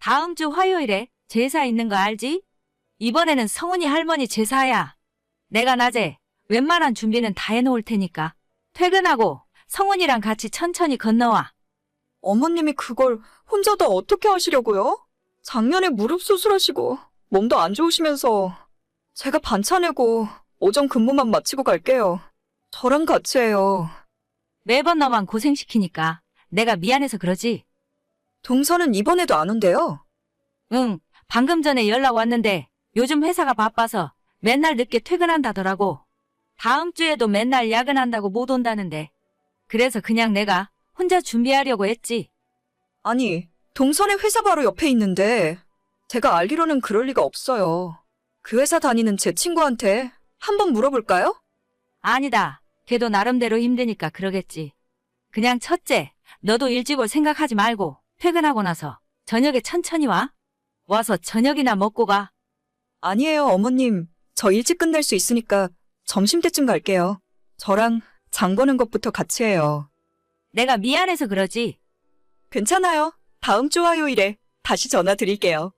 다음 주 화요일에 제사 있는 거 알지? 이번에는 성은이 할머니 제사야. 내가 낮에 웬만한 준비는 다 해놓을 테니까 퇴근하고 성은이랑 같이 천천히 건너와. 어머님이 그걸 혼자 다 어떻게 하시려고요? 작년에 무릎 수술하시고 몸도 안 좋으시면서 제가 반차 내고 오전 근무만 마치고 갈게요. 저랑 같이 해요. 매번 너만 고생시키니까 내가 미안해서 그러지. 동서는 이번에도 안 온대요. 응, 방금 전에 연락 왔는데 요즘 회사가 바빠서 맨날 늦게 퇴근한다더라고. 다음 주에도 맨날 야근한다고 못 온다는데. 그래서 그냥 내가 혼자 준비하려고 했지. 아니, 동선의 회사 바로 옆에 있는데 제가 알기로는 그럴 리가 없어요. 그 회사 다니는 제 친구한테 한번 물어볼까요? 아니다. 걔도 나름대로 힘드니까 그러겠지. 그냥 첫째, 너도 일찍 올 생각하지 말고 퇴근하고 나서 저녁에 천천히 와. 와서 저녁이나 먹고 가. 아니에요, 어머님. 저 일찍 끝낼 수 있으니까 점심때쯤 갈게요. 저랑 장 보는 것부터 같이 해요. 내가 미안해서 그러지. 괜찮아요. 다음 주 화요일에 다시 전화 드릴게요.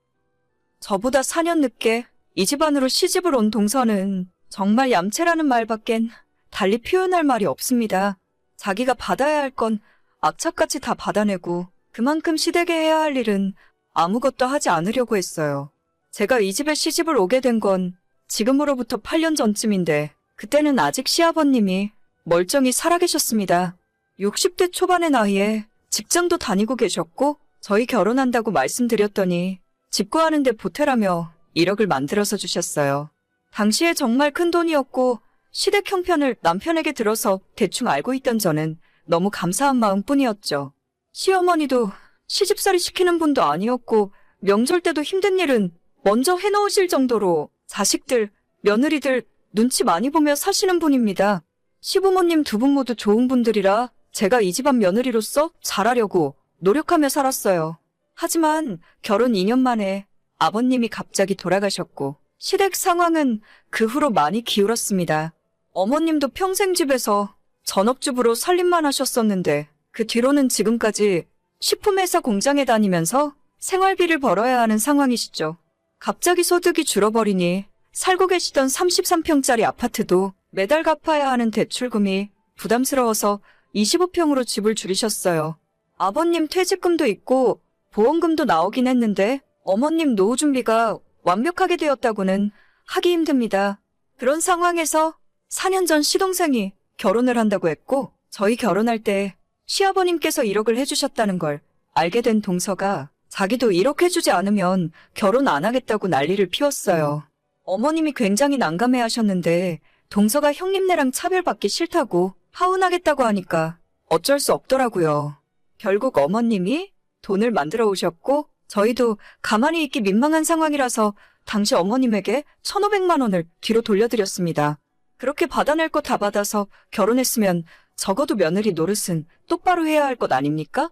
저보다 4년 늦게 이 집안으로 시집을 온 동서는 정말 얌체라는 말밖엔 달리 표현할 말이 없습니다. 자기가 받아야 할 건 악착같이 다 받아내고 그만큼 시댁에 해야 할 일은 아무것도 하지 않으려고 했어요. 제가 이 집에 시집을 오게 된 건 지금으로부터 8년 전쯤인데 그때는 아직 시아버님이 멀쩡히 살아계셨습니다. 60대 초반의 나이에 직장도 다니고 계셨고 저희 결혼한다고 말씀드렸더니 집 구하는데 보태라며 1억을 만들어서 주셨어요. 당시에 정말 큰 돈이었고 시댁 형편을 남편에게 들어서 대충 알고 있던 저는 너무 감사한 마음뿐이었죠. 시어머니도 시집살이 시키는 분도 아니었고 명절 때도 힘든 일은 먼저 해놓으실 정도로 자식들, 며느리들 눈치 많이 보며 사시는 분입니다. 시부모님 두 분 모두 좋은 분들이라 제가 이 집안 며느리로서 잘하려고 노력하며 살았어요. 하지만 결혼 2년 만에 아버님이 갑자기 돌아가셨고 시댁 상황은 그 후로 많이 기울었습니다. 어머님도 평생 집에서 전업주부로 살림만 하셨었는데 그 뒤로는 지금까지 식품회사 공장에 다니면서 생활비를 벌어야 하는 상황이시죠. 갑자기 소득이 줄어버리니 살고 계시던 33평짜리 아파트도 매달 갚아야 하는 대출금이 부담스러워서 25평으로 집을 줄이셨어요. 아버님 퇴직금도 있고 보험금도 나오긴 했는데 어머님 노후 준비가 완벽하게 되었다고는 하기 힘듭니다. 그런 상황에서 4년 전 시동생이 결혼을 한다고 했고 저희 결혼할 때 시아버님께서 1억을 해주셨다는 걸 알게 된 동서가 자기도 1억 해주지 않으면 결혼 안 하겠다고 난리를 피웠어요. 어머님이 굉장히 난감해 하셨는데 동서가 형님네랑 차별받기 싫다고 하운하겠다고 하니까 어쩔 수 없더라고요. 결국 어머님이 돈을 만들어 오셨고 저희도 가만히 있기 민망한 상황이라서 당시 어머님에게 1,500만 원을 뒤로 돌려드렸습니다. 그렇게 받아낼 거 다 받아서 결혼했으면 적어도 며느리 노릇은 똑바로 해야 할 것 아닙니까?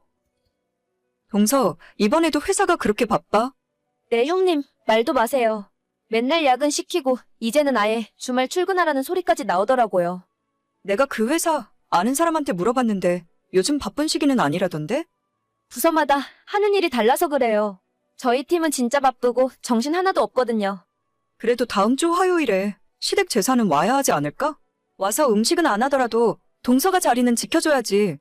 동서, 이번에도 회사가 그렇게 바빠? 네, 형님, 말도 마세요. 맨날 야근 시키고 이제는 아예 주말 출근하라는 소리까지 나오더라고요. 내가 그 회사 아는 사람한테 물어봤는데 요즘 바쁜 시기는 아니라던데? 부서마다 하는 일이 달라서 그래요. 저희 팀은 진짜 바쁘고 정신 하나도 없거든요. 그래도 다음 주 화요일에 시댁 제사는 와야 하지 않을까? 와서 음식은 안 하더라도 동서가 자리는 지켜줘야지.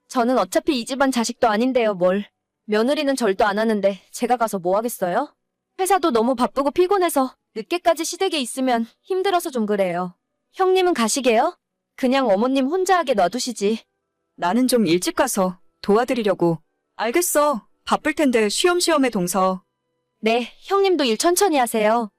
저는 어차피 이 집안 자식도 아닌데요, 뭘. 며느리는 절도 안 하는데 제가 가서 뭐 하겠어요? 회사도 너무 바쁘고 피곤해서 늦게까지 시댁에 있으면 힘들어서 좀 그래요. 형님은 가시게요? 그냥 어머님 혼자 하게 놔두시지. 나는 좀 일찍 가서 도와드리려고. 알겠어. 바쁠 텐데 쉬엄쉬엄해 동서. 네, 형님도 일 천천히 하세요.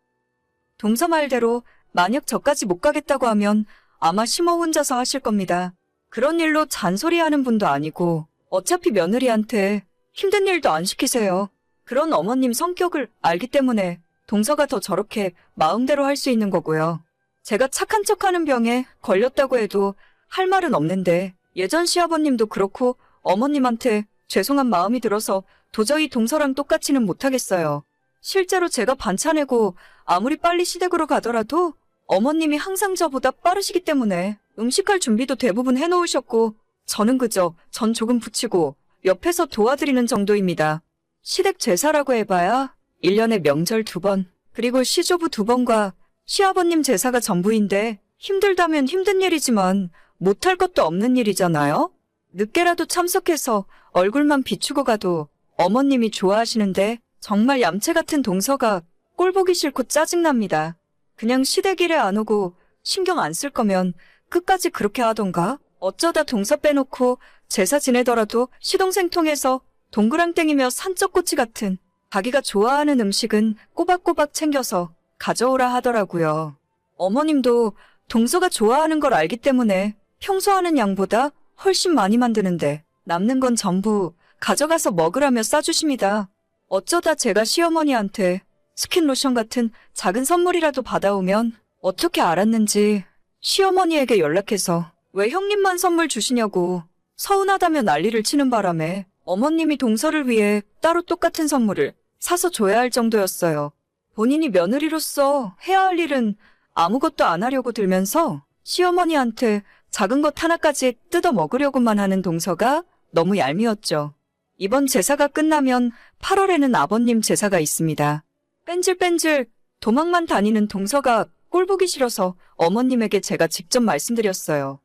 동서 말대로 만약 저까지 못 가겠다고 하면 아마 시모 혼자서 하실 겁니다. 그런 일로 잔소리하는 분도 아니고 어차피 며느리한테 힘든 일도 안 시키세요. 그런 어머님 성격을 알기 때문에 동서가 더 저렇게 마음대로 할 수 있는 거고요. 제가 착한 척하는 병에 걸렸다고 해도 할 말은 없는데 예전 시아버님도 그렇고 어머님한테 죄송한 마음이 들어서 도저히 동서랑 똑같이는 못하겠어요. 실제로 제가 반차 내고 아무리 빨리 시댁으로 가더라도 어머님이 항상 저보다 빠르시기 때문에 음식할 준비도 대부분 해놓으셨고 저는 그저 전 조금 부치고 옆에서 도와드리는 정도입니다. 시댁 제사라고 해봐야 1년에 명절 2번, 그리고 시조부 2번과 시아버님 제사가 전부인데 힘들다면 힘든 일이지만 못할 것도 없는 일이잖아요? 늦게라도 참석해서 얼굴만 비추고 가도 어머님이 좋아하시는데 정말 얌체 같은 동서가 꼴 보기 싫고 짜증납니다. 그냥 시댁 일에 안 오고 신경 안 쓸 거면 끝까지 그렇게 하던가? 어쩌다 동서 빼놓고 제사 지내더라도 시동생 통해서 동그랑땡이며 산적꼬치 같은 자기가 좋아하는 음식은 꼬박꼬박 챙겨서 가져오라 하더라고요. 어머님도 동서가 좋아하는 걸 알기 때문에 평소 하는 양보다 훨씬 많이 만드는데 남는 건 전부 가져가서 먹으라며 싸주십니다. 어쩌다 제가 시어머니한테 스킨로션 같은 작은 선물이라도 받아오면 어떻게 알았는지 시어머니에게 연락해서 왜 형님만 선물 주시냐고 서운하다며 난리를 치는 바람에 어머님이 동서를 위해 따로 똑같은 선물을 사서 줘야 할 정도였어요. 본인이 며느리로서 해야 할 일은 아무것도 안 하려고 들면서 시어머니한테 작은 것 하나까지 뜯어 먹으려고만 하는 동서가 너무 얄미웠죠. 이번 제사가 끝나면 8월에는 아버님 제사가 있습니다. 뺀질뺀질 도망만 다니는 동서가 꼴보기 싫어서 어머님에게 제가 직접 말씀드렸어요.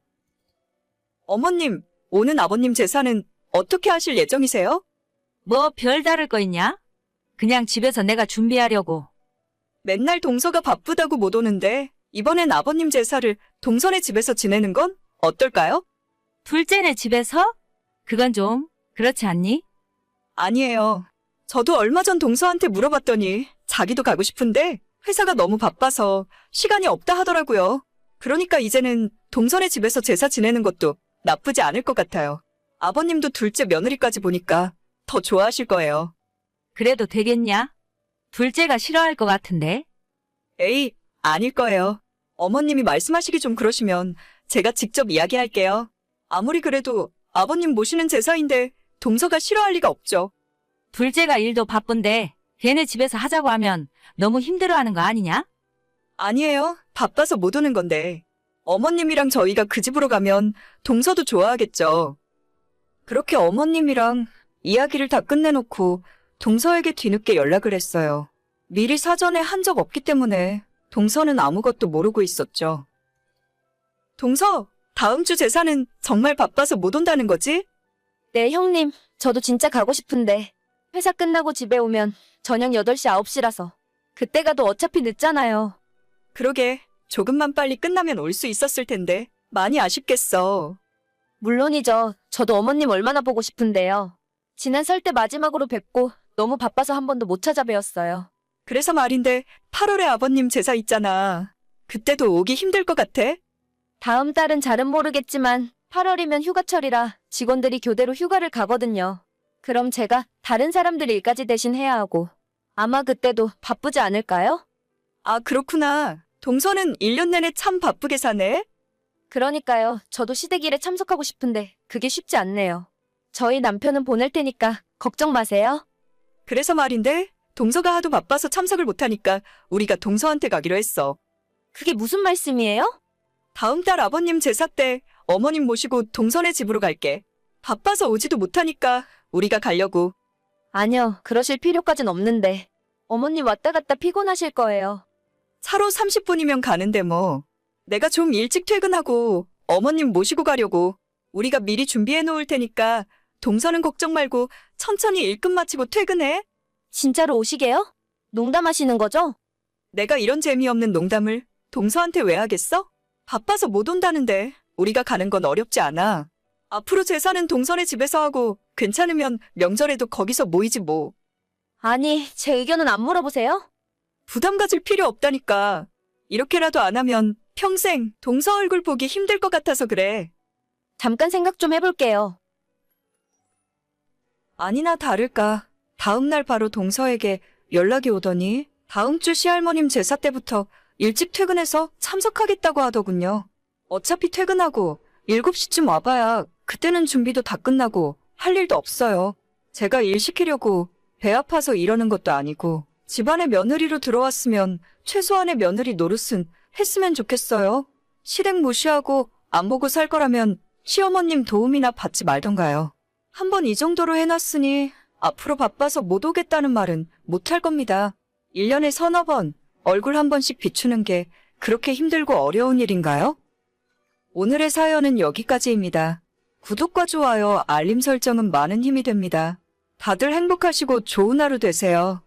어머님, 오는 아버님 제사는 어떻게 하실 예정이세요? 뭐 별다를 거 있냐? 그냥 집에서 내가 준비하려고. 맨날 동서가 바쁘다고 못 오는데 이번엔 아버님 제사를 동선의 집에서 지내는 건 어떨까요? 둘째네 집에서? 그건 좀 그렇지 않니? 아니에요. 저도 얼마 전 동서한테 물어봤더니 자기도 가고 싶은데 회사가 너무 바빠서 시간이 없다 하더라고요. 그러니까 이제는 동선의 집에서 제사 지내는 것도 나쁘지 않을 것 같아요. 아버님도 둘째 며느리까지 보니까 더 좋아하실 거예요. 그래도 되겠냐? 둘째가 싫어할 것 같은데. 에이, 아닐 거예요. 어머님이 말씀하시기 좀 그러시면 제가 직접 이야기할게요. 아무리 그래도 아버님 모시는 제사인데 동서가 싫어할 리가 없죠. 둘째가 일도 바쁜데 걔네 집에서 하자고 하면 너무 힘들어하는 거 아니냐? 아니에요. 바빠서 못 오는 건데. 어머님이랑 저희가 그 집으로 가면 동서도 좋아하겠죠. 그렇게 어머님이랑 이야기를 다 끝내놓고 동서에게 뒤늦게 연락을 했어요. 미리 사전에 한 적 없기 때문에 동서는 아무것도 모르고 있었죠. 동서, 다음 주 제사는 정말 바빠서 못 온다는 거지? 네, 형님. 저도 진짜 가고 싶은데 회사 끝나고 집에 오면 저녁 8시, 9시라서 그때 가도 어차피 늦잖아요. 그러게, 조금만 빨리 끝나면 올 수 있었을 텐데 많이 아쉽겠어. 물론이죠. 저도 어머님 얼마나 보고 싶은데요. 지난 설 때 마지막으로 뵙고 너무 바빠서 한 번도 못 찾아뵈었어요. 그래서 말인데 8월에 아버님 제사 있잖아. 그때도 오기 힘들 것 같아? 다음 달은 잘은 모르겠지만 8월이면 휴가철이라 직원들이 교대로 휴가를 가거든요. 그럼 제가 다른 사람들 일까지 대신 해야 하고 아마 그때도 바쁘지 않을까요? 아, 그렇구나. 동서는 1년 내내 참 바쁘게 사네. 그러니까요. 저도 시댁 일에 참석하고 싶은데 그게 쉽지 않네요. 저희 남편은 보낼 테니까 걱정 마세요. 그래서 말인데 동서가 하도 바빠서 참석을 못하니까 우리가 동서한테 가기로 했어. 그게 무슨 말씀이에요? 다음 달 아버님 제사 때 어머님 모시고 동서네 집으로 갈게. 바빠서 오지도 못하니까 우리가 가려고. 아니요. 그러실 필요까진 없는데. 어머님 왔다 갔다 피곤하실 거예요. 차로 30분이면 가는데 뭐. 내가 좀 일찍 퇴근하고 어머님 모시고 가려고. 우리가 미리 준비해 놓을 테니까 동서는 걱정 말고 천천히 일 끝 마치고 퇴근해. 진짜로 오시게요? 농담하시는 거죠? 내가 이런 재미없는 농담을 동서한테 왜 하겠어? 바빠서 못 온다는데 우리가 가는 건 어렵지 않아. 앞으로 제사는 동선의 집에서 하고 괜찮으면 명절에도 거기서 모이지 뭐. 아니, 제 의견은 안 물어보세요? 부담 가질 필요 없다니까. 이렇게라도 안 하면 평생 동서 얼굴 보기 힘들 것 같아서 그래. 잠깐 생각 좀 해볼게요. 아니나 다를까. 다음 날 바로 동서에게 연락이 오더니 다음 주 시할머님 제사 때부터 일찍 퇴근해서 참석하겠다고 하더군요. 어차피 퇴근하고 7시쯤 와봐야 그때는 준비도 다 끝나고 할 일도 없어요. 제가 일 시키려고 배 아파서 이러는 것도 아니고 집안에 며느리로 들어왔으면 최소한의 며느리 노릇은 했으면 좋겠어요. 시댁 무시하고 안 보고 살 거라면 시어머님 도움이나 받지 말던가요. 한번 이 정도로 해놨으니 앞으로 바빠서 못 오겠다는 말은 못 할 겁니다. 1년에 서너 번 얼굴 한 번씩 비추는 게 그렇게 힘들고 어려운 일인가요? 오늘의 사연은 여기까지입니다. 구독과 좋아요, 알림 설정은 많은 힘이 됩니다. 다들 행복하시고 좋은 하루 되세요.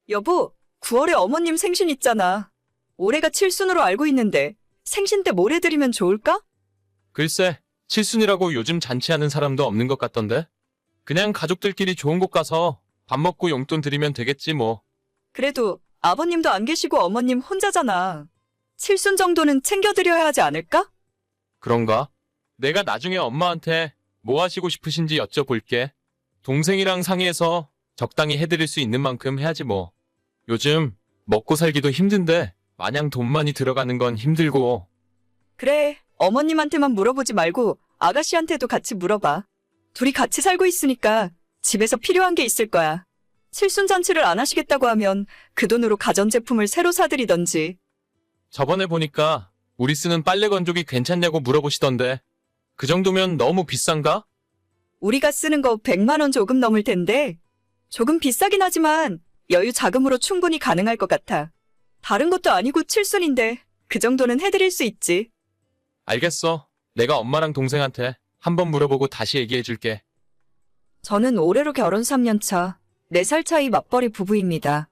여보, 9월에 어머님 생신 있잖아. 올해가 칠순으로 알고 있는데 생신 때 뭘 해드리면 좋을까? 글쎄, 칠순이라고 요즘 잔치하는 사람도 없는 것 같던데? 그냥 가족들끼리 좋은 곳 가서 밥 먹고 용돈 드리면 되겠지 뭐. 그래도 아버님도 안 계시고 어머님 혼자잖아. 칠순 정도는 챙겨드려야 하지 않을까? 그런가? 내가 나중에 엄마한테 뭐 하시고 싶으신지 여쭤볼게. 동생이랑 상의해서 적당히 해드릴 수 있는 만큼 해야지 뭐. 요즘 먹고 살기도 힘든데 마냥 돈 많이 들어가는 건 힘들고. 그래, 어머님한테만 물어보지 말고 아가씨한테도 같이 물어봐. 둘이 같이 살고 있으니까 집에서 필요한 게 있을 거야. 칠순 잔치를 안 하시겠다고 하면 그 돈으로 가전제품을 새로 사드리던지. 저번에 보니까 우리 쓰는 빨래 건조기 괜찮냐고 물어보시던데. 그 정도면 너무 비싼가? 우리가 쓰는 거 100만 원 조금 넘을 텐데 조금 비싸긴 하지만 여유 자금으로 충분히 가능할 것 같아. 다른 것도 아니고 칠순인데 그 정도는 해드릴 수 있지. 알겠어. 내가 엄마랑 동생한테 한번 물어보고 다시 얘기해줄게. 저는 올해로 결혼 3년 차, 4살 차이 맞벌이 부부입니다.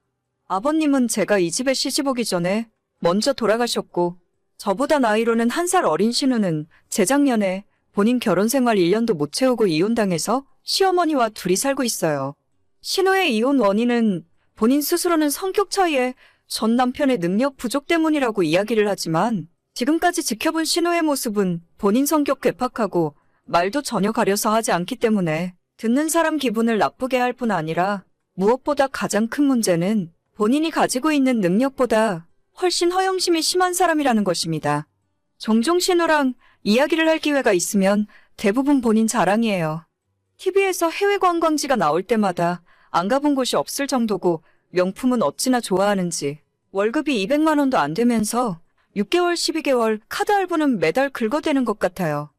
아버님은 제가 이 집에 시집 오기 전에 먼저 돌아가셨고 저보다 나이로는 1살 어린 신우는 재작년에 본인 결혼 생활 1년도 못 채우고 이혼당해서 시어머니와 둘이 살고 있어요. 신우의 이혼 원인은 본인 스스로는 성격 차이에 전 남편의 능력 부족 때문이라고 이야기를 하지만 지금까지 지켜본 신우의 모습은 본인 성격 괴팍하고 말도 전혀 가려서 하지 않기 때문에 듣는 사람 기분을 나쁘게 할 뿐 아니라 무엇보다 가장 큰 문제는 본인이 가지고 있는 능력보다 훨씬 허영심이 심한 사람이라는 것입니다. 종종 신우랑 이야기를 할 기회가 있으면 대부분 본인 자랑이에요. TV에서 해외 관광지가 나올 때마다 안 가본 곳이 없을 정도고 명품은 어찌나 좋아하는지 월급이 200만 원도 안 되면서 6개월, 12개월 카드 할부는 매달 긁어대는 것 같아요.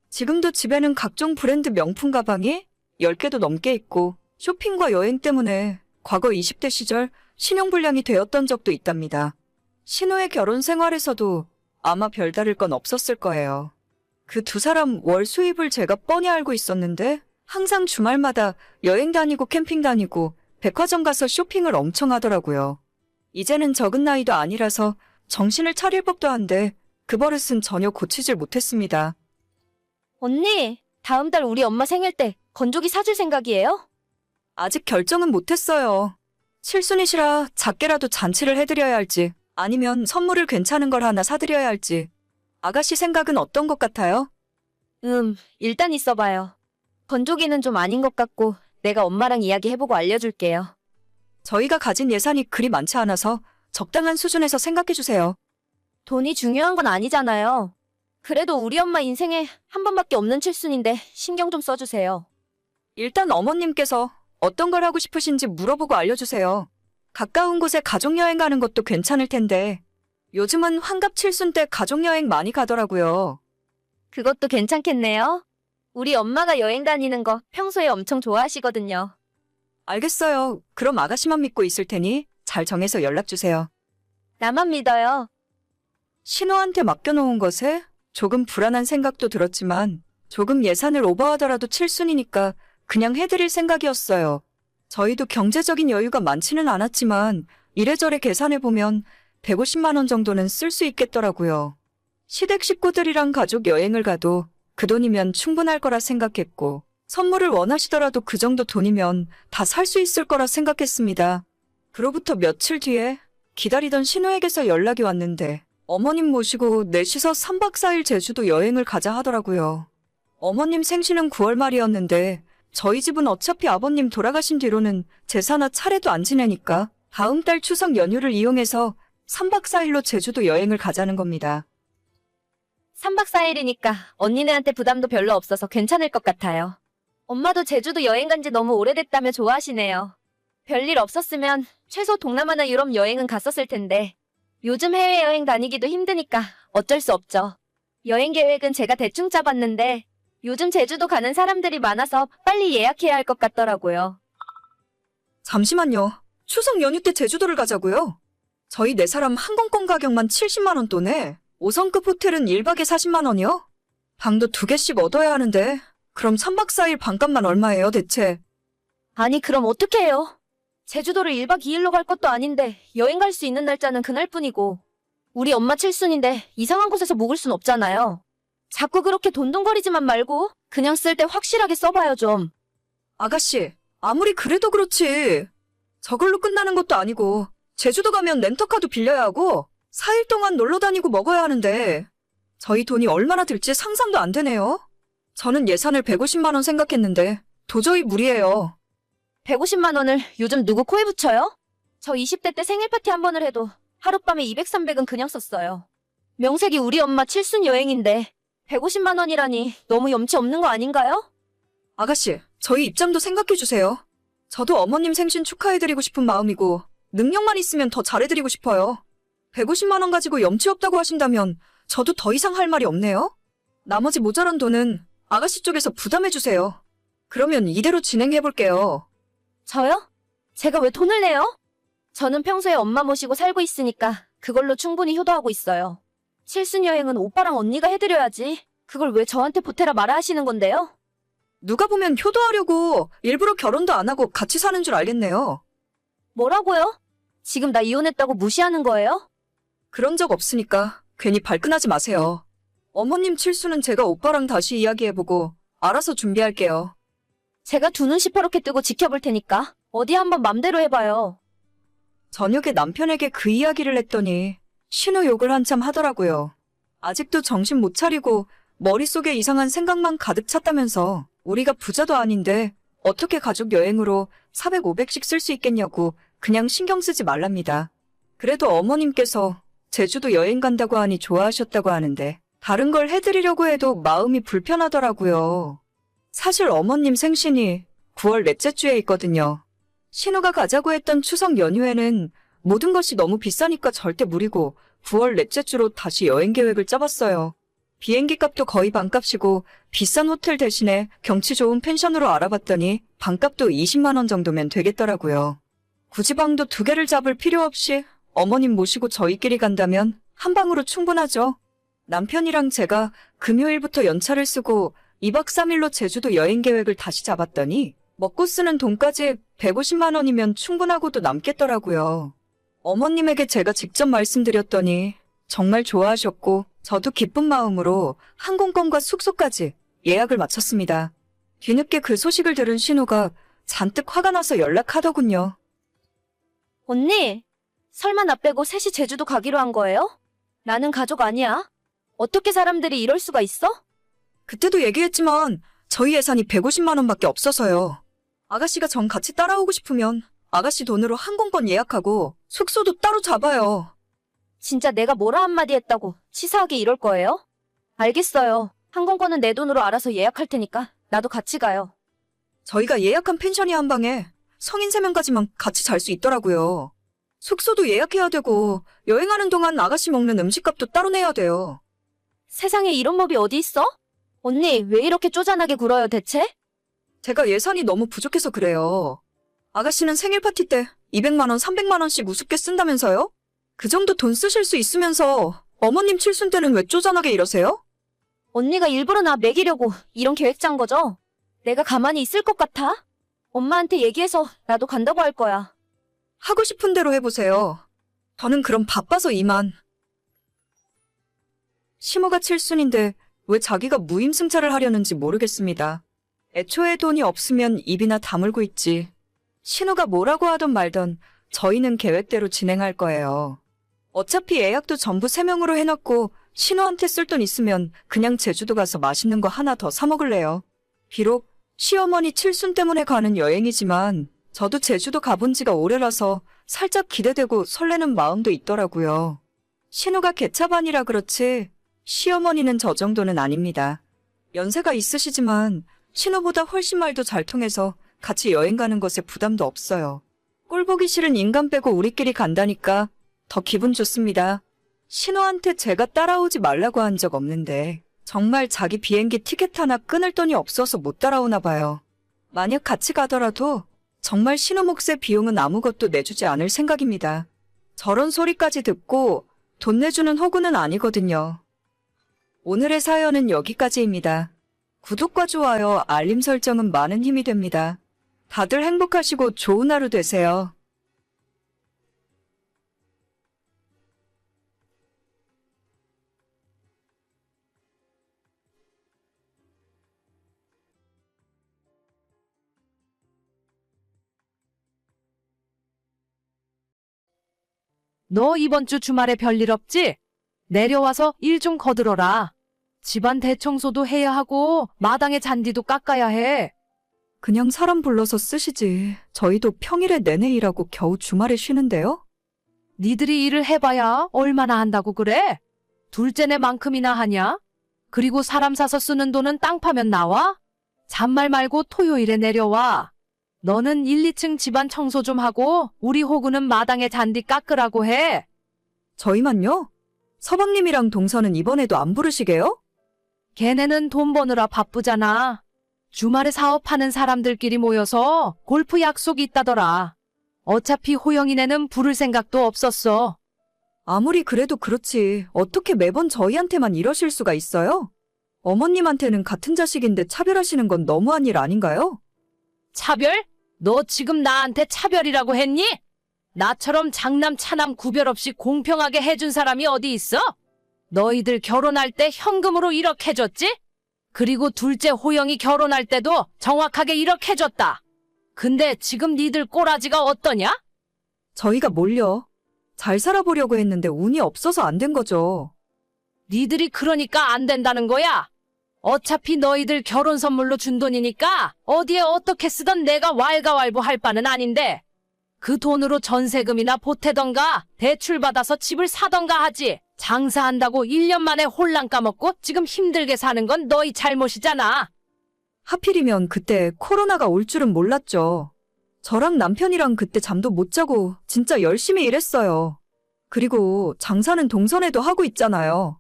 지금도 집에는 각종 브랜드 명품 가방이 10개도 넘게 있고 쇼핑과 여행 때문에 과거 20대 시절 신용불량이 되었던 적도 있답니다. 신우의 결혼 생활에서도 아마 별다를 건 없었을 거예요. 그 두 사람 월 수입을 제가 뻔히 알고 있었는데 항상 주말마다 여행 다니고 캠핑 다니고 백화점 가서 쇼핑을 엄청 하더라고요. 이제는 적은 나이도 아니라서 정신을 차릴 법도 한데 그 버릇은 전혀 고치질 못했습니다. 언니, 다음 달 우리 엄마 생일 때 건조기 사줄 생각이에요? 아직 결정은 못했어요. 칠순이시라 작게라도 잔치를 해드려야 할지 아니면 선물을 괜찮은 걸 하나 사드려야 할지. 아가씨 생각은 어떤 것 같아요? 일단 있어봐요. 건조기는 좀 아닌 것 같고 내가 엄마랑 이야기해보고 알려줄게요. 저희가 가진 예산이 그리 많지 않아서 적당한 수준에서 생각해주세요. 돈이 중요한 건 아니잖아요. 그래도 우리 엄마 인생에 한 번밖에 없는 칠순인데 신경 좀 써주세요. 일단 어머님께서 어떤 걸 하고 싶으신지 물어보고 알려주세요. 가까운 곳에 가족여행 가는 것도 괜찮을 텐데 요즘은 환갑 칠순 때 가족여행 많이 가더라고요. 그것도 괜찮겠네요. 우리 엄마가 여행 다니는 거 평소에 엄청 좋아하시거든요. 알겠어요. 그럼 아가씨만 믿고 있을 테니 잘 정해서 연락주세요. 나만 믿어요. 신우한테 맡겨놓은 것에 조금 불안한 생각도 들었지만 조금 예산을 오버하더라도 칠순이니까 그냥 해드릴 생각이었어요. 저희도 경제적인 여유가 많지는 않았지만 이래저래 계산해보면 150만 원 정도는 쓸 수 있겠더라고요. 시댁 식구들이랑 가족 여행을 가도 그 돈이면 충분할 거라 생각했고 선물을 원하시더라도 그 정도 돈이면 다 살 수 있을 거라 생각했습니다. 그로부터 며칠 뒤에 기다리던 신우에게서 연락이 왔는데 어머님 모시고 넷이서 3박 4일 제주도 여행을 가자 하더라고요. 어머님 생신은 9월 말이었는데 저희 집은 어차피 아버님 돌아가신 뒤로는 제사나 차례도 안 지내니까 다음 달 추석 연휴를 이용해서 3박 4일로 제주도 여행을 가자는 겁니다. 3박 4일이니까 언니네한테 부담도 별로 없어서 괜찮을 것 같아요. 엄마도 제주도 여행 간 지 너무 오래됐다며 좋아하시네요. 별일 없었으면 최소 동남아나 유럽 여행은 갔었을 텐데 요즘 해외여행 다니기도 힘드니까 어쩔 수 없죠. 여행 계획은 제가 대충 짜봤는데 요즘 제주도 가는 사람들이 많아서 빨리 예약해야 할 것 같더라고요. 잠시만요. 추석 연휴 때 제주도를 가자고요? 저희 4사람 항공권 가격만 70만 원 돈에 5성급 호텔은 1박에 40만 원이요? 방도 2개씩 얻어야 하는데 그럼 3박 4일 반값만 얼마예요 대체? 아니 그럼 어떻게 해요? 제주도를 1박 2일로 갈 것도 아닌데 여행 갈 수 있는 날짜는 그날뿐이고 우리 엄마 칠순인데 이상한 곳에서 묵을 순 없잖아요. 자꾸 그렇게 돈돈거리지만 말고 그냥 쓸 때 확실하게 써봐요 좀. 아가씨, 아무리 그래도 그렇지. 저걸로 끝나는 것도 아니고 제주도 가면 렌터카도 빌려야 하고 4일 동안 놀러 다니고 먹어야 하는데 저희 돈이 얼마나 들지 상상도 안 되네요. 저는 예산을 150만 원 생각했는데 도저히 무리예요. 150만 원을 요즘 누구 코에 붙여요? 저 20대 때 생일 파티 한 번을 해도 하룻밤에 200, 300은 그냥 썼어요. 명색이 우리 엄마 칠순 여행인데 150만 원이라니 너무 염치 없는 거 아닌가요? 아가씨, 저희 입장도 생각해주세요. 저도 어머님 생신 축하해드리고 싶은 마음이고 능력만 있으면 더 잘해드리고 싶어요. 150만 원 가지고 염치 없다고 하신다면 저도 더 이상 할 말이 없네요. 나머지 모자란 돈은 아가씨 쪽에서 부담해주세요. 그러면 이대로 진행해볼게요. 저요? 제가 왜 돈을 내요? 저는 평소에 엄마 모시고 살고 있으니까 그걸로 충분히 효도하고 있어요. 칠순 여행은 오빠랑 언니가 해드려야지. 그걸 왜 저한테 보태라 말아 하시는 건데요? 누가 보면 효도하려고 일부러 결혼도 안 하고 같이 사는 줄 알겠네요. 뭐라고요? 지금 나 이혼했다고 무시하는 거예요? 그런 적 없으니까 괜히 발끈하지 마세요. 어머님 칠수는 제가 오빠랑 다시 이야기해보고 알아서 준비할게요. 제가 두 눈 시퍼렇게 뜨고 지켜볼 테니까 어디 한번 맘대로 해봐요. 저녁에 남편에게 그 이야기를 했더니 신우 욕을 한참 하더라고요. 아직도 정신 못 차리고 머릿속에 이상한 생각만 가득 찼다면서 우리가 부자도 아닌데 어떻게 가족 여행으로 400, 500씩 쓸 수 있겠냐고 그냥 신경 쓰지 말랍니다. 그래도 어머님께서 제주도 여행 간다고 하니 좋아하셨다고 하는데 다른 걸 해드리려고 해도 마음이 불편하더라고요. 사실 어머님 생신이 9월 넷째 주에 있거든요. 신우가 가자고 했던 추석 연휴에는 모든 것이 너무 비싸니까 절대 무리고 9월 넷째 주로 다시 여행 계획을 짜봤어요. 비행기 값도 거의 반값이고 비싼 호텔 대신에 경치 좋은 펜션으로 알아봤더니 반값도 20만 원 정도면 되겠더라고요. 굳이 방도 2개를 잡을 필요 없이 어머님 모시고 저희끼리 간다면 한 방으로 충분하죠. 남편이랑 제가 금요일부터 연차를 쓰고 2박 3일로 제주도 여행 계획을 다시 잡았더니 먹고 쓰는 돈까지 150만 원이면 충분하고도 남겠더라고요. 어머님에게 제가 직접 말씀드렸더니 정말 좋아하셨고 저도 기쁜 마음으로 항공권과 숙소까지 예약을 마쳤습니다. 뒤늦게 그 소식을 들은 신우가 잔뜩 화가 나서 연락하더군요. 언니, 설마 나 빼고 셋이 제주도 가기로 한 거예요? 나는 가족 아니야. 어떻게 사람들이 이럴 수가 있어? 그때도 얘기했지만 저희 예산이 150만 원밖에 없어서요. 아가씨가 전 같이 따라오고 싶으면 아가씨 돈으로 항공권 예약하고 숙소도 따로 잡아요. 진짜 내가 뭐라 한마디 했다고 치사하게 이럴 거예요? 알겠어요. 항공권은 내 돈으로 알아서 예약할 테니까 나도 같이 가요. 저희가 예약한 펜션이 한 방에 성인 3명까지만 같이 잘 수 있더라고요. 숙소도 예약해야 되고 여행하는 동안 아가씨 먹는 음식값도 따로 내야 돼요. 세상에 이런 법이 어디 있어? 언니, 왜 이렇게 쪼잔하게 굴어요 대체? 제가 예산이 너무 부족해서 그래요. 아가씨는 생일 파티 때 200만 원, 300만 원씩 우습게 쓴다면서요? 그 정도 돈 쓰실 수 있으면서 어머님 칠순 때는 왜 쪼잔하게 이러세요? 언니가 일부러 나 먹이려고 이런 계획 짠 거죠? 내가 가만히 있을 것 같아? 엄마한테 얘기해서 나도 간다고 할 거야. 하고 싶은 대로 해보세요. 저는 그럼 바빠서 이만. 시모가 칠순인데 왜 자기가 무임승차를 하려는지 모르겠습니다. 애초에 돈이 없으면 입이나 다물고 있지. 신우가 뭐라고 하던 말던 저희는 계획대로 진행할 거예요. 어차피 예약도 전부 3명으로 해놨고 신우한테 쓸 돈 있으면 그냥 제주도 가서 맛있는 거 하나 더 사 먹을래요. 비록 시어머니 칠순 때문에 가는 여행이지만 저도 제주도 가본 지가 오래라서 살짝 기대되고 설레는 마음도 있더라고요. 신우가 개차반이라 그렇지 시어머니는 저 정도는 아닙니다. 연세가 있으시지만 신호보다 훨씬 말도 잘 통해서 같이 여행 가는 것에 부담도 없어요. 꼴 보기 싫은 인간 빼고 우리끼리 간다니까 더 기분 좋습니다. 신호한테 제가 따라오지 말라고 한 적 없는데 정말 자기 비행기 티켓 하나 끊을 돈이 없어서 못 따라오나 봐요. 만약 같이 가더라도 정말 신호 몫의 비용은 아무것도 내주지 않을 생각입니다. 저런 소리까지 듣고 돈 내주는 호구는 아니거든요. 오늘의 사연은 여기까지입니다. 구독과 좋아요, 알림 설정은 많은 힘이 됩니다. 다들 행복하시고 좋은 하루 되세요. 너 이번 주 주말에 별일 없지? 내려와서 일 좀 거들어라. 집안 대청소도 해야 하고 마당에 잔디도 깎아야 해. 그냥 사람 불러서 쓰시지. 저희도 평일에 내내 일하고 겨우 주말에 쉬는데요? 니들이 일을 해봐야 얼마나 한다고 그래? 둘째네만큼이나 하냐? 그리고 사람 사서 쓰는 돈은 땅 파면 나와? 잔말 말고 토요일에 내려와. 너는 1, 2층 집안 청소 좀 하고 우리 호구는 마당에 잔디 깎으라고 해. 저희만요? 서방님이랑 동서는 이번에도 안 부르시게요? 걔네는 돈 버느라 바쁘잖아. 주말에 사업하는 사람들끼리 모여서 골프 약속 있다더라. 어차피 호영이네는 부를 생각도 없었어. 아무리 그래도 그렇지. 어떻게 매번 저희한테만 이러실 수가 있어요? 어머님한테는 같은 자식인데 차별하시는 건 너무한 일 아닌가요? 차별? 너 지금 나한테 차별이라고 했니? 나처럼 장남 차남 구별 없이 공평하게 해준 사람이 어디 있어? 너희들 결혼할 때 현금으로 1억 해줬지? 그리고 둘째 호영이 결혼할 때도 정확하게 1억 해줬다. 근데 지금 니들 꼬라지가 어떠냐? 저희가 뭘요? 잘 살아보려고 했는데 운이 없어서 안 된 거죠. 니들이 그러니까 안 된다는 거야. 어차피 너희들 결혼 선물로 준 돈이니까 어디에 어떻게 쓰던 내가 왈가왈부할 바는 아닌데 그 돈으로 전세금이나 보태던가 대출받아서 집을 사던가 하지. 장사한다고 1년 만에 홀랑 까먹고 지금 힘들게 사는 건 너희 잘못이잖아. 하필이면 그때 코로나가 올 줄은 몰랐죠. 저랑 남편이랑 그때 잠도 못 자고 진짜 열심히 일했어요. 그리고 장사는 동선에도 하고 있잖아요.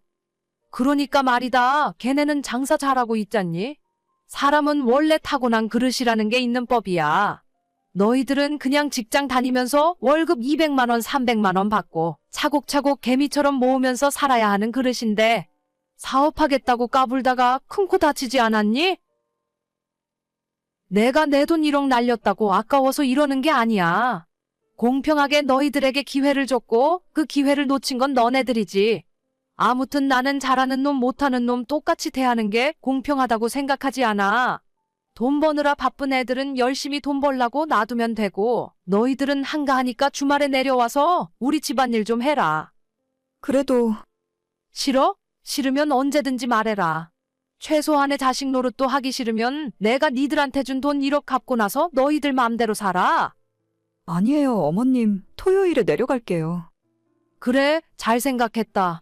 그러니까 말이다. 걔네는 장사 잘하고 있잖니? 사람은 원래 타고난 그릇이라는 게 있는 법이야. 너희들은 그냥 직장 다니면서 월급 200만 원, 300만 원 받고 차곡차곡 개미처럼 모으면서 살아야 하는 그릇인데 사업하겠다고 까불다가 큰 코 다치지 않았니? 내가 내 돈 1억 날렸다고 아까워서 이러는 게 아니야. 공평하게 너희들에게 기회를 줬고 그 기회를 놓친 건 너네들이지. 아무튼 나는 잘하는 놈 못하는 놈 똑같이 대하는 게 공평하다고 생각하지 않아. 돈 버느라 바쁜 애들은 열심히 돈 벌라고 놔두면 되고 너희들은 한가하니까 주말에 내려와서 우리 집안일 좀 해라. 그래도 싫어? 싫으면 언제든지 말해라. 최소한의 자식 노릇도 하기 싫으면 내가 니들한테 준 돈 1억 갚고 나서 너희들 맘대로 살아. 아니에요, 어머님. 토요일에 내려갈게요. 그래, 잘 생각했다.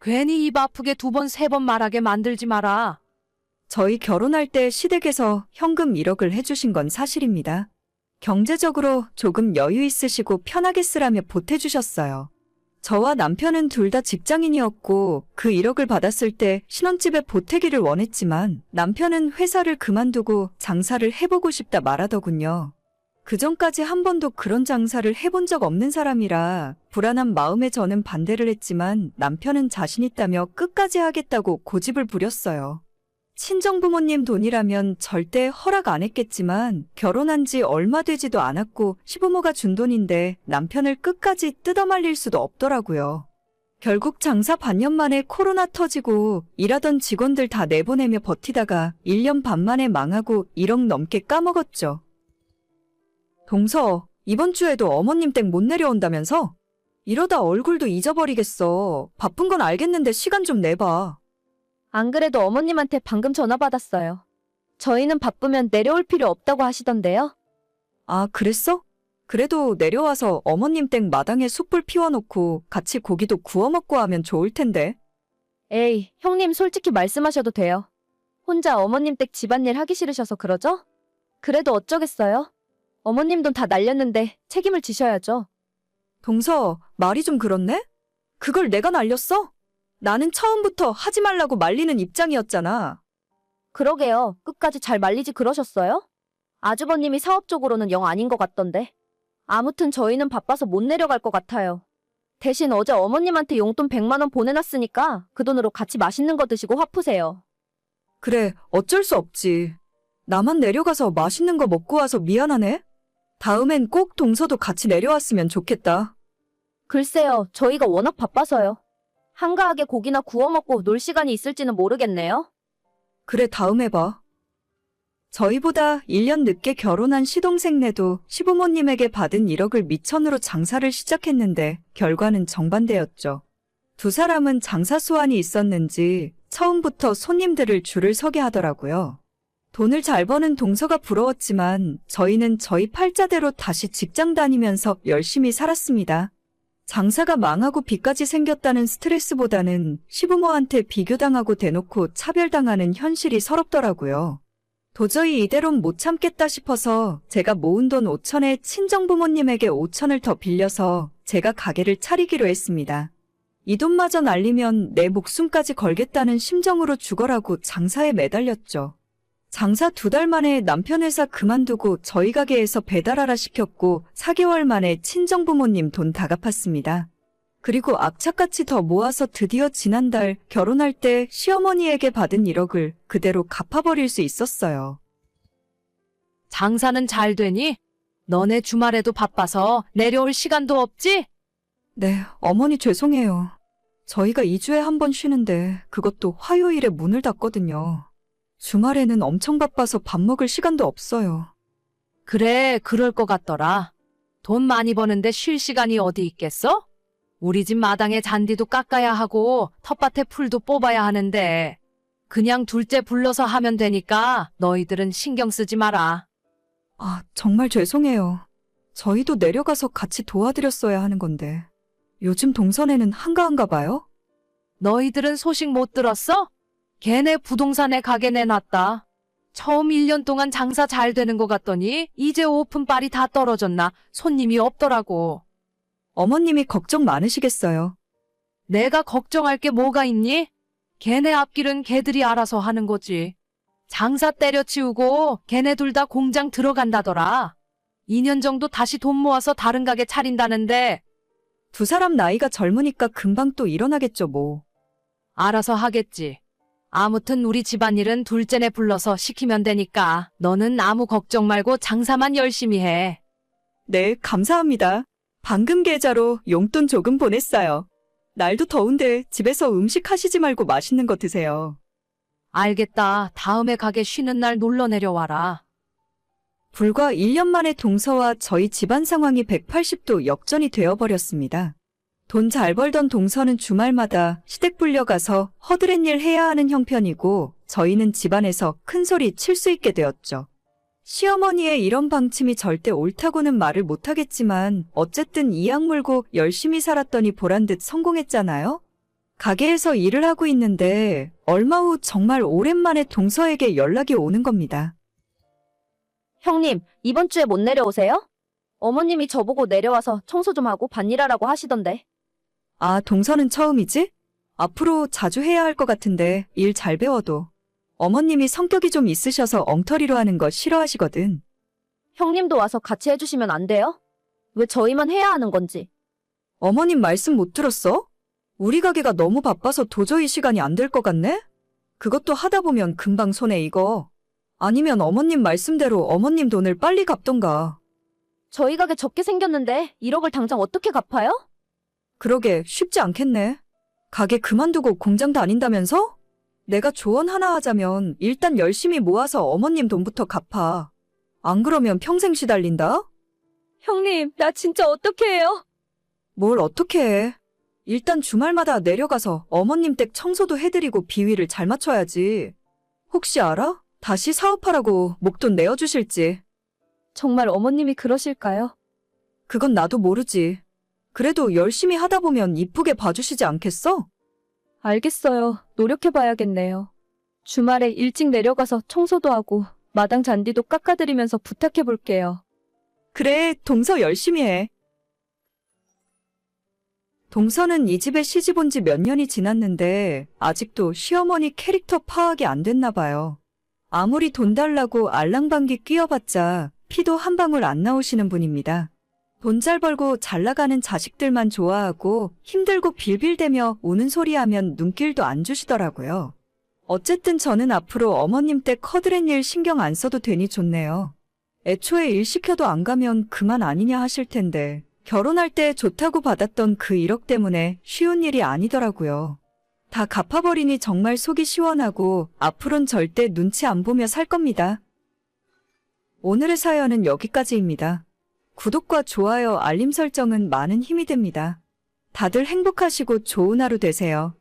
괜히 입 아프게 2번, 3번 말하게 만들지 마라. 저희 결혼할 때 시댁에서 현금 1억을 해주신 건 사실입니다. 경제적으로 조금 여유 있으시고 편하게 쓰라며 보태주셨어요. 저와 남편은 둘 다 직장인이었고 그 1억을 받았을 때 신혼집에 보태기를 원했지만 남편은 회사를 그만두고 장사를 해보고 싶다 말하더군요. 그전까지 한 번도 그런 장사를 해본 적 없는 사람이라 불안한 마음에 저는 반대를 했지만 남편은 자신 있다며 끝까지 하겠다고 고집을 부렸어요. 친정부모님 돈이라면 절대 허락 안 했겠지만 결혼한 지 얼마 되지도 않았고 시부모가 준 돈인데 남편을 끝까지 뜯어말릴 수도 없더라고요. 결국 장사 반년 만에 코로나 터지고 일하던 직원들 다 내보내며 버티다가 1년 반 만에 망하고 1억 넘게 까먹었죠. 동서, 이번 주에도 어머님 댁 못 내려온다면서? 이러다 얼굴도 잊어버리겠어. 바쁜 건 알겠는데 시간 좀 내봐. 안 그래도 어머님한테 방금 전화 받았어요. 저희는 바쁘면 내려올 필요 없다고 하시던데요. 아, 그랬어? 그래도 내려와서 어머님 댁 마당에 숯불 피워놓고 같이 고기도 구워 먹고 하면 좋을 텐데. 에이, 형님 솔직히 말씀하셔도 돼요. 혼자 어머님 댁 집안일 하기 싫으셔서 그러죠? 그래도 어쩌겠어요? 어머님 돈 다 날렸는데 책임을 지셔야죠. 동서, 말이 좀 그렇네? 그걸 내가 날렸어? 나는 처음부터 하지 말라고 말리는 입장이었잖아. 그러게요. 끝까지 잘 말리지 그러셨어요? 아주버님이 사업적으로는 영 아닌 것 같던데. 아무튼 저희는 바빠서 못 내려갈 것 같아요. 대신 어제 어머님한테 용돈 100만 원 보내놨으니까 그 돈으로 같이 맛있는 거 드시고 화 푸세요. 그래, 어쩔 수 없지. 나만 내려가서 맛있는 거 먹고 와서 미안하네. 다음엔 꼭 동서도 같이 내려왔으면 좋겠다. 글쎄요, 저희가 워낙 바빠서요. 한가하게 고기나 구워 먹고 놀 시간이 있을지는 모르겠네요. 그래, 다음에 봐. 저희보다 1년 늦게 결혼한 시동생네도 시부모님에게 받은 1억을 미천으로 장사를 시작했는데 결과는 정반대였죠. 두 사람은 장사 수완이 있었는지 처음부터 손님들을 줄을 서게 하더라고요. 돈을 잘 버는 동서가 부러웠지만 저희는 저희 팔자대로 다시 직장 다니면서 열심히 살았습니다. 장사가 망하고 빚까지 생겼다는 스트레스보다는 시부모한테 비교당하고 대놓고 차별당하는 현실이 서럽더라고요. 도저히 이대로는 못 참겠다 싶어서 제가 모은 돈 5천에 친정부모님에게 5천을 더 빌려서 제가 가게를 차리기로 했습니다. 이 돈마저 날리면 내 목숨까지 걸겠다는 심정으로 죽어라고 장사에 매달렸죠. 장사 2달 만에 남편 회사 그만두고 저희 가게에서 배달하라 시켰고 4개월 만에 친정부모님 돈 다 갚았습니다. 그리고 악착같이 더 모아서 드디어 지난달 결혼할 때 시어머니에게 받은 1억을 그대로 갚아버릴 수 있었어요. 장사는 잘 되니? 너네 주말에도 바빠서 내려올 시간도 없지? 네, 어머니 죄송해요. 저희가 2주에 한 번 쉬는데 그것도 화요일에 문을 닫거든요. 주말에는 엄청 바빠서 밥 먹을 시간도 없어요. 그래, 그럴 것 같더라. 돈 많이 버는데 쉴 시간이 어디 있겠어? 우리 집 마당에 잔디도 깎아야 하고 텃밭에 풀도 뽑아야 하는데 그냥 둘째 불러서 하면 되니까 너희들은 신경 쓰지 마라. 아, 정말 죄송해요. 저희도 내려가서 같이 도와드렸어야 하는 건데. 요즘 동선에는 한가한가 봐요? 너희들은 소식 못 들었어? 걔네 부동산에 가게 내놨다. 처음 1년 동안 장사 잘 되는 것 같더니 이제 오픈빨이 다 떨어졌나 손님이 없더라고. 어머님이 걱정 많으시겠어요. 내가 걱정할 게 뭐가 있니? 걔네 앞길은 걔들이 알아서 하는 거지. 장사 때려치우고 걔네 둘 다 공장 들어간다더라. 2년 정도 다시 돈 모아서 다른 가게 차린다는데 두 사람 나이가 젊으니까 금방 또 일어나겠죠, 뭐. 알아서 하겠지. 아무튼 우리 집안일은 둘째네 불러서 시키면 되니까 너는 아무 걱정 말고 장사만 열심히 해. 네, 감사합니다. 방금 계좌로 용돈 조금 보냈어요. 날도 더운데 집에서 음식 하시지 말고 맛있는 거 드세요. 알겠다. 다음에 가게 쉬는 날 놀러 내려와라. 불과 1년 만에 동서와 저희 집안 상황이 180도 역전이 되어버렸습니다. 돈 잘 벌던 동서는 주말마다 시댁 불려가서 허드렛 일 해야 하는 형편이고 저희는 집안에서 큰 소리 칠 수 있게 되었죠. 시어머니의 이런 방침이 절대 옳다고는 말을 못하겠지만 어쨌든 이 약 물고 열심히 살았더니 보란듯 성공했잖아요? 가게에서 일을 하고 있는데 얼마 후 정말 오랜만에 동서에게 연락이 오는 겁니다. 형님, 이번 주에 못 내려오세요? 어머님이 저보고 내려와서 청소 좀 하고 밭일하라고 하시던데. 아, 동서는 처음이지? 앞으로 자주 해야 할 것 같은데 일 잘 배워도. 어머님이 성격이 좀 있으셔서 엉터리로 하는 거 싫어하시거든. 형님도 와서 같이 해주시면 안 돼요? 왜 저희만 해야 하는 건지. 어머님 말씀 못 들었어? 우리 가게가 너무 바빠서 도저히 시간이 안 될 것 같네? 그것도 하다 보면 금방 손에 익어. 아니면 어머님 말씀대로 어머님 돈을 빨리 갚던가. 저희 가게 적게 생겼는데 1억을 당장 어떻게 갚아요? 그러게 쉽지 않겠네. 가게 그만두고 공장 다닌다면서? 내가 조언 하나 하자면 일단 열심히 모아서 어머님 돈부터 갚아. 안 그러면 평생 시달린다? 형님, 나 진짜 어떻게 해요? 뭘 어떻게 해. 일단 주말마다 내려가서 어머님 댁 청소도 해드리고 비위를 잘 맞춰야지. 혹시 알아? 다시 사업하라고 목돈 내어주실지. 정말 어머님이 그러실까요? 그건 나도 모르지. 그래도 열심히 하다 보면 이쁘게 봐주시지 않겠어? 알겠어요. 노력해봐야겠네요. 주말에 일찍 내려가서 청소도 하고 마당 잔디도 깎아드리면서 부탁해 볼게요. 그래, 동서 열심히 해. 동서는 이 집에 시집 온 지 몇 년이 지났는데 아직도 시어머니 캐릭터 파악이 안 됐나 봐요. 아무리 돈 달라고 알랑방귀 끼어봤자 피도 한 방울 안 나오시는 분입니다. 돈 잘 벌고 잘 나가는 자식들만 좋아하고 힘들고 빌빌대며 우는 소리 하면 눈길도 안 주시더라고요. 어쨌든 저는 앞으로 어머님 때 커드렛 일 신경 안 써도 되니 좋네요. 애초에 일 시켜도 안 가면 그만 아니냐 하실 텐데 결혼할 때 좋다고 받았던 그 1억 때문에 쉬운 일이 아니더라고요. 다 갚아버리니 정말 속이 시원하고 앞으론 절대 눈치 안 보며 살 겁니다. 오늘의 사연은 여기까지입니다. 구독과 좋아요, 알림 설정은 많은 힘이 됩니다. 다들 행복하시고 좋은 하루 되세요.